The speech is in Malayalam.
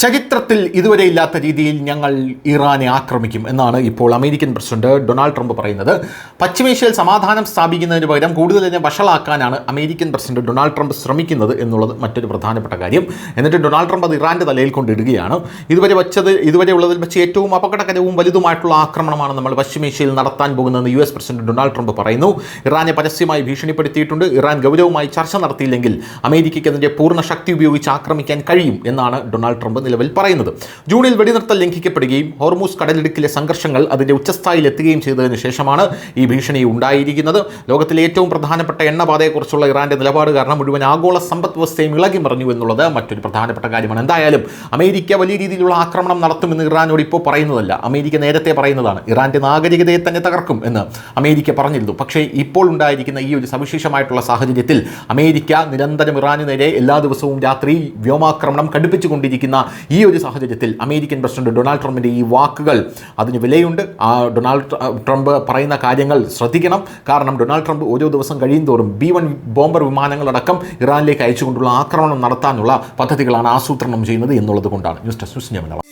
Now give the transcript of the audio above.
ചരിത്രത്തിൽ ഇതുവരെ ഇല്ലാത്ത രീതിയിൽ ഞങ്ങൾ ഇറാനെ ആക്രമിക്കും എന്നാണ് ഇപ്പോൾ അമേരിക്കൻ പ്രസിഡന്റ് ഡൊണാൾഡ് ട്രംപ് പറയുന്നത്. പശ്ചിമേഷ്യയിൽ സമാധാനം സ്ഥാപിക്കുന്നതിന് പകരം കൂടുതൽ തന്നെ വഷളാക്കാനാണ് അമേരിക്കൻ പ്രസിഡന്റ് ഡൊണാൾഡ് ട്രംപ് ശ്രമിക്കുന്നത് എന്നുള്ളത് മറ്റൊരു പ്രധാനപ്പെട്ട കാര്യം. എന്നിട്ട് ഡൊണാൾഡ് ട്രംപ് അത് ഇറാന്റെ തലയിൽ കൊണ്ടിടുകയാണ്. ഇതുവരെ ഉള്ളതിൽ വെച്ച് ഏറ്റവും അപകടകരവും വലുതുമായിട്ടുള്ള ആക്രമണമാണ് നമ്മൾ പശ്ചിമേഷ്യയിൽ നടത്താൻ പോകുന്നതെന്ന് US പ്രസിഡന്റ് ഡൊണാൾഡ് ട്രംപ് പറയുന്നു. ഇറാനെ പരസ്യമായി ഭീഷണിപ്പെടുത്തിയിട്ടുണ്ട്. ഇറാൻ ഗൗരവമായി ചർച്ച നടത്തിയില്ലെങ്കിൽ അമേരിക്കയ്ക്ക് അതിൻ്റെ പൂർണ്ണ ശക്തി ഉപയോഗിച്ച് ആക്രമിക്കാൻ കഴിയും എന്നാണ് ഡൊണാൾഡ് ട്രംപ് നിലവിൽ പറയുന്നത്. ജൂണിൽ വെടിനിർത്തൽ ലംഘിക്കപ്പെടുകയും ഹോർമൂസ് കടലിടുക്കിലെ സംഘർഷങ്ങൾ അതിൻ്റെ ഉച്ചസ്ഥായിലെത്തുകയും ചെയ്തതിനു ശേഷമാണ് ഈ ഭീഷണി ഉണ്ടായിരിക്കുന്നത്. ലോകത്തിലെ ഏറ്റവും പ്രധാനപ്പെട്ട എണ്ണപാതയെക്കുറിച്ചുള്ള ഇറാന്റെ നിലപാട് കാരണം മുഴുവൻ ആഗോള സമ്പദ് വ്യവസ്ഥയും ഇളകി മറിഞ്ഞു എന്നുള്ളത് മറ്റൊരു പ്രധാനപ്പെട്ട കാര്യമാണ്. എന്തായാലും അമേരിക്ക വലിയ രീതിയിലുള്ള ആക്രമണം നടത്തുമെന്ന് ഇറാനോട് ഇപ്പോൾ പറയുന്നതല്ല. അമേരിക്ക നേരത്തെ പറയുന്നതാണ് ഇറാന്റെ നാഗരികതയെ തന്നെ തകർക്കും എന്ന് അമേരിക്ക പറഞ്ഞിരുന്നു. പക്ഷേ ഇപ്പോൾ ഉണ്ടായിരിക്കുന്ന ഈ ഒരു സവിശേഷമായിട്ടുള്ള സാഹചര്യത്തിൽ അമേരിക്ക നിരന്തരം ഇറാന് നേരെ എല്ലാ ദിവസവും രാത്രി വ്യോമാക്രമണം കടുപ്പിച്ചുകൊണ്ടിരിക്കുന്ന ഈ ഒരു സാഹചര്യത്തിൽ അമേരിക്കൻ പ്രസിഡന്റ് ഡൊണാൾഡ് ട്രംപിൻ്റെ ഈ വാക്കുകൾ അതിന് വിലയുണ്ട്. ഡൊണാൾഡ് ട്രംപ് പറയുന്ന കാര്യങ്ങൾ ശ്രദ്ധിക്കണം. കാരണം ഡൊണാൾഡ് ട്രംപ് ഓരോ ദിവസം കഴിയുന്തോറും B-1 ബോംബർ വിമാനങ്ങളടക്കം ഇറാനിലേക്ക് അയച്ചുകൊണ്ടുള്ള ആക്രമണം നടത്താനുള്ള പദ്ധതികളാണ് ആസൂത്രണം ചെയ്യുന്നത് എന്നുള്ളത് കൊണ്ടാണ്. News desk news.